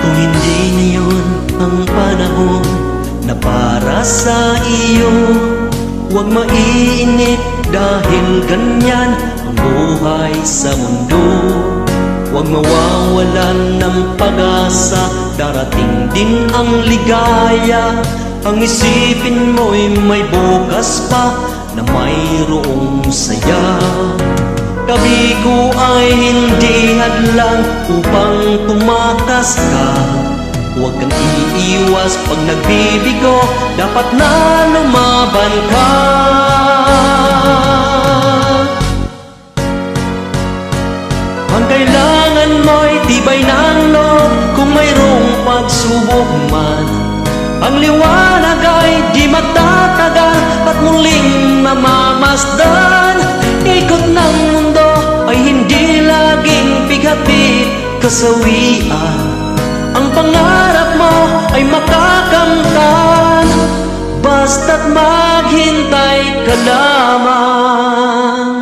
Kung hindi ngayon ang panahon na para sa iyo, huwag maiinip dahil ganyan ang buhay sa mundo. Huwag mawawalan ng pag-asa, darating din ang ligaya. Ang isipin mo'y may bukas pa na mayroong saya. Tabi ko ay hindi hadlang upang tumakas ka. Huwag kang iiwas pag nagbibigo, dapat na lumaban ka. Ang kailangan mo'y tibay ng loob kung mayroong pagsubok man. Ang liwanag ay di magtatagal at muling mamamasdan. Ikot ng mundo ay hindi laging bigat-bit kasawian. Ang pangarap mo ay makakamtan, basta't maghintay ka lamang.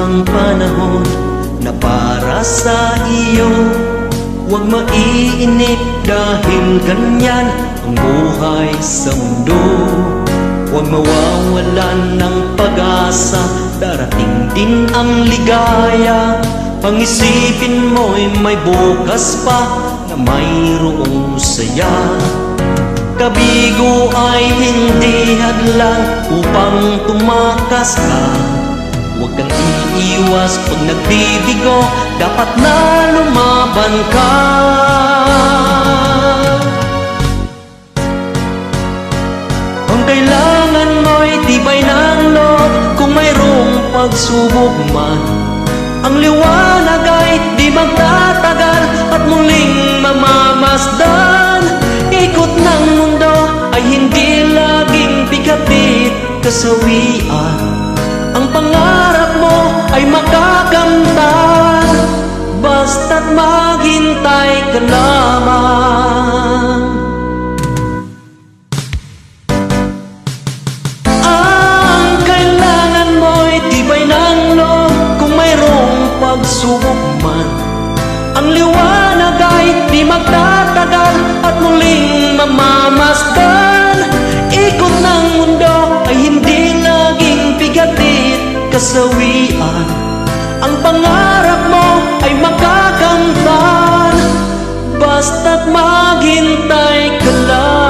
Ang panahon na para sa iyo, huwag maiinip dahil ganyan ang buhay sa mundo. Huwag mawawalan ng pag-asa, darating din ang ligaya. Ang isipin mo'y may bukas pa na mayroong saya. Kabigo ay hindi hadlang upang tumakas ka. Huwag kang iiwas pag nagbibigo, dapat na lumaban ka. Ang kailangan mo'y tibay ng loob kung mayroong pagsubok man. Ang liwanag ay di magtatagal at muling mamamasdan. Ikot ng mundo ay hindi laging bigat-bit kasawian. Ang pangarap mo ay makakamtan, basta't maghintay ka lamang. Ang kailangan mo'y tibay ng loob kung mayroong pagsubok man. Ang liwanag ay di magtatagal at muling mamamasdan. Ikot ng mundo ay hindi laging bigat-bit kasawian. Ang pangarap mo ay makakamtan, basta't maghintay ka lang.